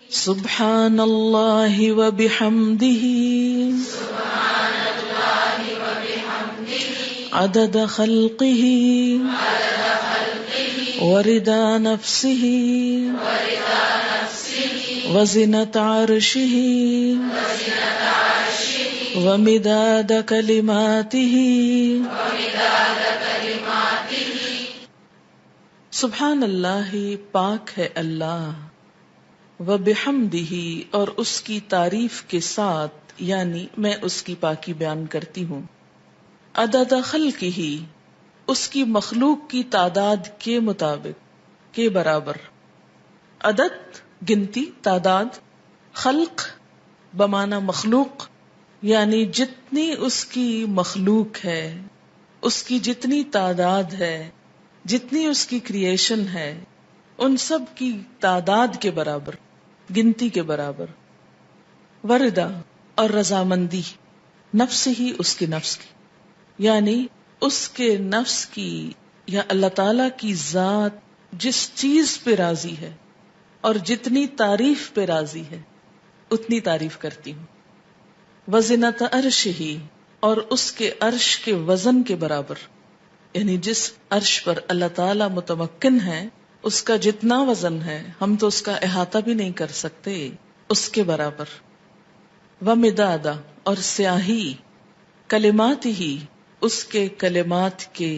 سبحان اللہ وبحمدہ عدد خلقہ ورضا نفسہ وزنة عرشہ ومداد کلماتہ. سبحان اللہ، پاک ہے اللہ، وبحمدہ، اور اس کی تعریف کے ساتھ، یعنی میں اس کی پاکی بیان کرتی ہوں. عدد خلقہ، اس کی مخلوق کی تعداد کے مطابق، کے برابر. عدد گنتی، تعداد. خلق بمعنی مخلوق، یعنی جتنی اس کی مخلوق ہے، اس کی جتنی تعداد ہے، جتنی اس کی کریشن ہے، ان سب کی تعداد کے برابر، گنتی کے برابر. وردا، اور رضامندی، نفس ہی، اس کے نفس کی، یعنی اس کے نفس کی یا اللہ تعالی کی ذات جس چیز پہ راضی ہے اور جتنی تعریف پہ راضی ہے اتنی تعریف کرتی ہوں. وزنۃ عرشہ، اور اس کے عرش کے وزن کے برابر، یعنی جس عرش پر اللہ تعالی متمکن ہے اس کا جتنا وزن ہے ہم تو اس کا احاطہ بھی نہیں کر سکتے، اس کے برابر. ومداد، اور سیاہی، کلمات ہی، اس کے کلمات کے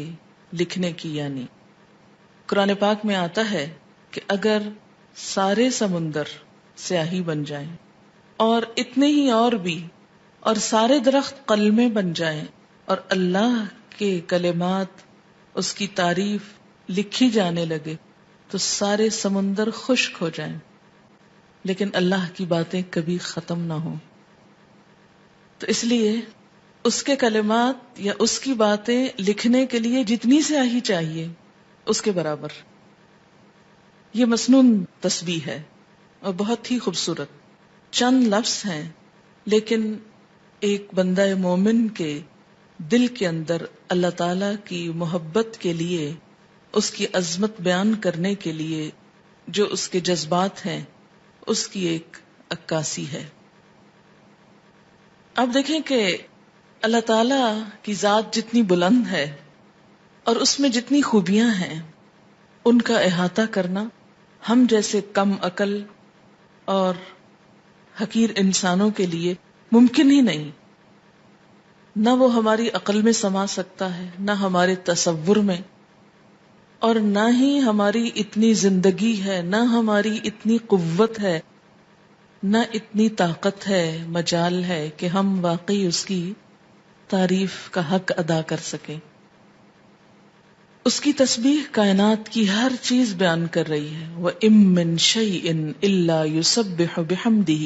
لکھنے کی. یعنی قرآن پاک میں آتا ہے کہ اگر سارے سمندر سیاہی بن جائیں اور اتنے ہی اور بھی، اور سارے درخت قلمیں بن جائیں اور اللہ کے کلمات، اس کی تعریف لکھی جانے لگے تو سارے سمندر خشک ہو جائیں، لیکن اللہ کی باتیں کبھی ختم نہ ہوں. تو اس لیے اس کے کلمات یا اس کی باتیں لکھنے کے لیے جتنی سیاہی چاہیے اس کے برابر. یہ مسنون تسبیح ہے اور بہت ہی خوبصورت. چند لفظ ہیں لیکن ایک بندہ مومن کے دل کے اندر اللہ تعالی کی محبت کے لیے، اس کی عظمت بیان کرنے کے لیے جو اس کے جذبات ہیں اس کی ایک عکاسی ہے. اب دیکھیں کہ اللہ تعالی کی ذات جتنی بلند ہے اور اس میں جتنی خوبیاں ہیں ان کا احاطہ کرنا ہم جیسے کم عقل اور حقیر انسانوں کے لیے ممکن ہی نہیں. نہ وہ ہماری عقل میں سما سکتا ہے، نہ ہمارے تصور میں، اور نہ ہی ہماری اتنی زندگی ہے، نہ ہماری اتنی قوت ہے، نہ اتنی طاقت ہے، مجال ہے کہ ہم واقعی اس کی تعریف کا حق ادا کر سکیں. اس کی تسبیح کائنات کی ہر چیز بیان کر رہی ہے. وَإِن مِّن شَيْءٍ إِلَّا يُسَبِّحُ بِحَمْدِهِ،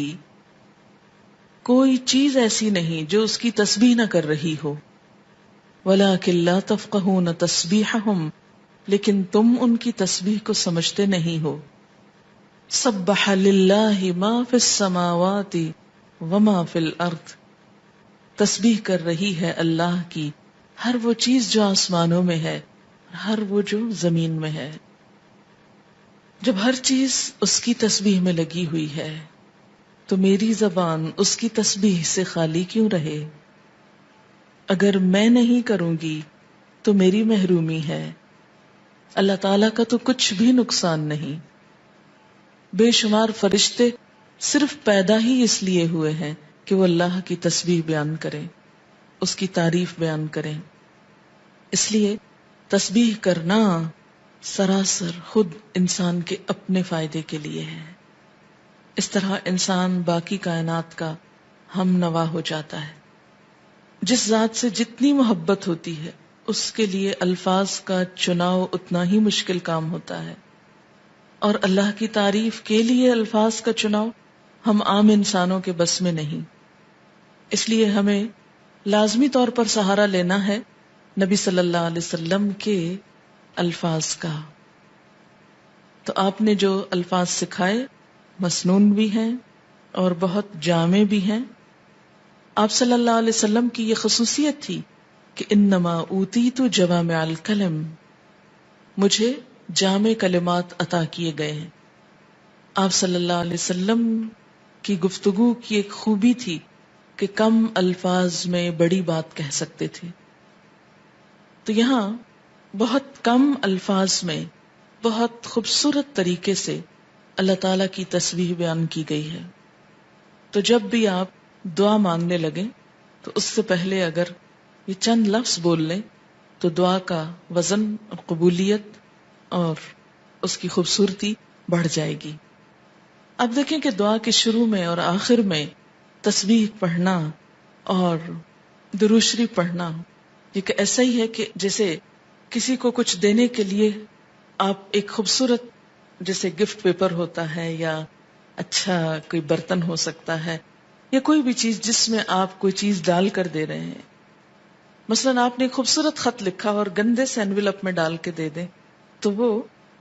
کوئی چیز ایسی نہیں جو اس کی تسبیح نہ کر رہی ہو. وَلَٰكِن لَّا تَفْقَهُونَ تَسْبِيحَهُمْ، لیکن تم ان کی تسبیح کو سمجھتے نہیں ہو. سَبَّحَ لِلَّهِ مَا فِي السَّمَاوَاتِ وَمَا فِي الْأَرْضِ، تسبیح کر رہی ہے اللہ کی ہر وہ چیز جو آسمانوں میں ہے، ہر وہ جو زمین میں ہے. جب ہر چیز اس کی تسبیح میں لگی ہوئی ہے تو میری زبان اس کی تسبیح سے خالی کیوں رہے؟ اگر میں نہیں کروں گی تو میری محرومی ہے. اللہ تعالیٰ کا تو کچھ بھی نقصان نہیں. بے شمار فرشتے صرف پیدا ہی اس لیے ہوئے ہیں کہ وہ اللہ کی تسبیح بیان کریں، اس کی تعریف بیان کریں. اس لیے تسبیح کرنا سراسر خود انسان کے اپنے فائدے کے لیے ہے. اس طرح انسان باقی کائنات کا ہم نوا ہو جاتا ہے. جس ذات سے جتنی محبت ہوتی ہے اس کے لیے الفاظ کا چناؤ اتنا ہی مشکل کام ہوتا ہے، اور اللہ کی تعریف کے لیے الفاظ کا چناؤ ہم عام انسانوں کے بس میں نہیں. اس لیے ہمیں لازمی طور پر سہارا لینا ہے نبی صلی اللہ علیہ وسلم کے الفاظ کا. تو آپ نے جو الفاظ سکھائے مسنون بھی ہیں اور بہت جامع بھی ہیں. آپ صلی اللہ علیہ وسلم کی یہ خصوصیت تھی کہ انما اوتیت جوامع الکلم، مجھے جامع کلمات عطا کیے گئے ہیں. آپ صلی اللہ علیہ وسلم کی گفتگو کی ایک خوبی تھی کہ کم الفاظ میں بڑی بات کہہ سکتے تھے. تو یہاں بہت کم الفاظ میں بہت خوبصورت طریقے سے اللہ تعالی کی تسبیح بیان کی گئی ہے. تو جب بھی آپ دعا مانگنے لگیں تو اس سے پہلے اگر یہ چند لفظ بول لیں تو دعا کا وزن اور قبولیت اور اس کی خوبصورتی بڑھ جائے گی. اب دیکھیں کہ دعا کے شروع میں اور آخر میں تسبیح پڑھنا اور درود شریف پڑھنا یہ ایسا ہی ہے کہ جیسے کسی کو کچھ دینے کے لیے آپ ایک خوبصورت جیسے گفٹ پیپر ہوتا ہے یا اچھا کوئی برتن ہو سکتا ہے یا کوئی بھی چیز جس میں آپ کوئی چیز ڈال کر دے رہے ہیں. مثلا آپ نے ایک خوبصورت خط لکھا اور گندے سے انویلپ میں ڈال کے دے دیں تو وہ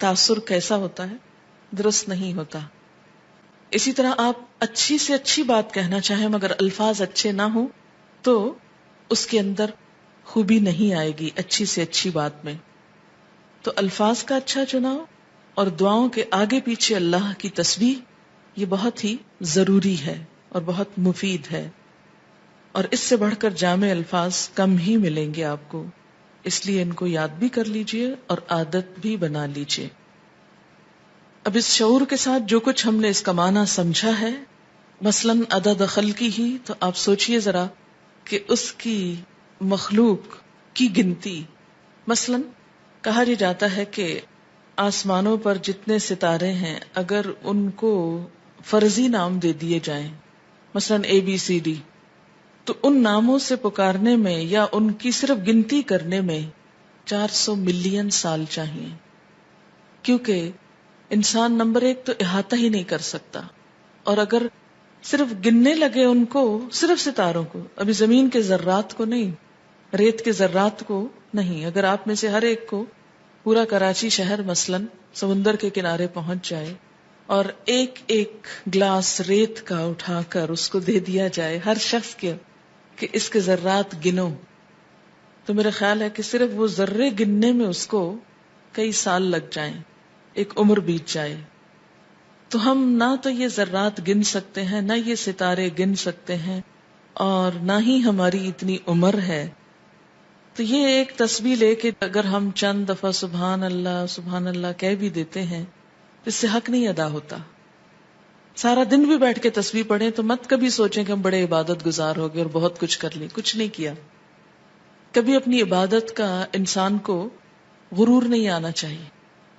تاثر کیسا ہوتا ہے؟ درست نہیں ہوتا. اسی طرح آپ اچھی سے اچھی بات کہنا چاہیں مگر الفاظ اچھے نہ ہوں تو اس کے اندر خوبی نہیں آئے گی اچھی سے اچھی بات میں. تو الفاظ کا اچھا چناؤ اور دعاؤں کے آگے پیچھے اللہ کی تسبیح یہ بہت ہی ضروری ہے اور بہت مفید ہے، اور اس سے بڑھ کر جامع الفاظ کم ہی ملیں گے آپ کو. اس لیے ان کو یاد بھی کر لیجئے اور عادت بھی بنا لیجئے. اب اس شعور کے ساتھ جو کچھ ہم نے اس کا معنی سمجھا ہے، مثلاً عدد خلقی ہی، تو آپ سوچئے ذرا کہ اس کی مخلوق کی گنتی. مثلاً کہا جاتا ہے کہ آسمانوں پر جتنے ستارے ہیں اگر ان کو فرضی نام دے دیے جائیں، مثلاً ABCD، تو ان ناموں سے پکارنے میں یا ان کی صرف گنتی کرنے میں 400 ملین سال چاہیے، کیونکہ انسان نمبر ایک تو احاطہ ہی نہیں کر سکتا. اور اگر صرف گننے لگے ان کو، صرف ستاروں کو، ابھی زمین کے ذرات کو نہیں، ریت کے ذرات کو نہیں، اگر آپ میں سے ہر ایک کو پورا کراچی شہر مثلاً سمندر کے کنارے پہنچ جائے اور ایک ایک گلاس ریت کا اٹھا کر اس کو دے دیا جائے ہر شخص کے کہ اس کے ذرات گنو، تو میرا خیال ہے کہ صرف وہ ذرے گننے میں اس کو کئی سال لگ جائیں، ایک عمر بیت جائے. تو ہم نہ تو یہ ذرات گن سکتے ہیں، نہ یہ ستارے گن سکتے ہیں، اور نہ ہی ہماری اتنی عمر ہے. تو یہ ایک تسبیح لے کہ اگر ہم چند دفعہ سبحان اللہ کہہ بھی دیتے ہیں اس سے حق نہیں ادا ہوتا. سارا دن بھی بیٹھ کے تسبیح پڑھیں تو مت کبھی سوچیں کہ ہم بڑے عبادت گزار ہو گئے اور بہت کچھ کر لی، کچھ نہیں کیا. کبھی اپنی عبادت کا انسان کو غرور نہیں آنا چاہیے،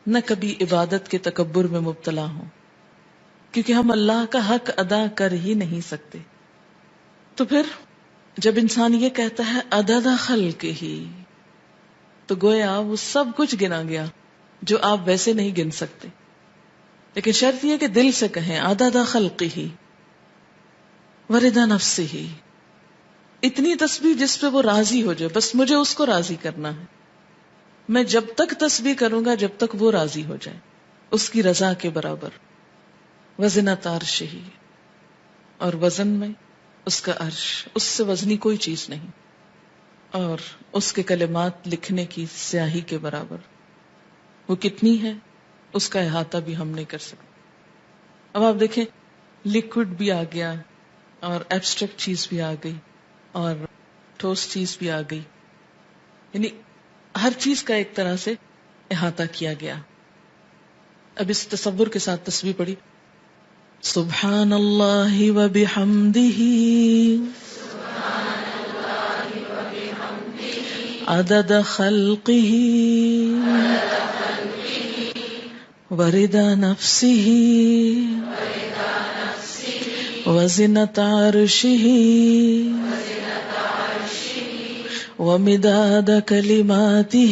نہ کبھی عبادت کے تکبر میں مبتلا ہوں، کیونکہ ہم اللہ کا حق ادا کر ہی نہیں سکتے. تو پھر جب انسان یہ کہتا ہے عدد خلق ہی، تو گویا وہ سب کچھ گنا گیا جو آپ ویسے نہیں گن سکتے. لیکن شرط یہ کہ دل سے کہیں عدد خلق ہی ورضا نفس ہی، اتنی تسبیح جس پہ وہ راضی ہو جائے، بس مجھے اس کو راضی کرنا ہے. میں جب تک تسبیح کروں گا جب تک وہ راضی ہو جائے، اس کی رضا کے برابر. وزنۃ عرشہ، اور وزن میں اس کا عرش، اس سے وزنی کوئی چیز نہیں، اور اس کے کلمات لکھنے کی سیاہی کے برابر. وہ کتنی ہے اس کا احاطہ بھی ہم نہیں کر سکتے. اب آپ دیکھیں لیکوڈ بھی آ گیا اور ایبسٹریکٹ چیز بھی آ گئی اور ٹھوس چیز بھی آ گئی، یعنی ہر چیز کا ایک طرح سے احاطہ کیا گیا. اب اس تصور کے ساتھ تسبیح پڑھی، سبحان اللہ و بحمدہ عدد خلقہ ورضا نفسہ وزنۃ عرشہ ومداد کلماتہ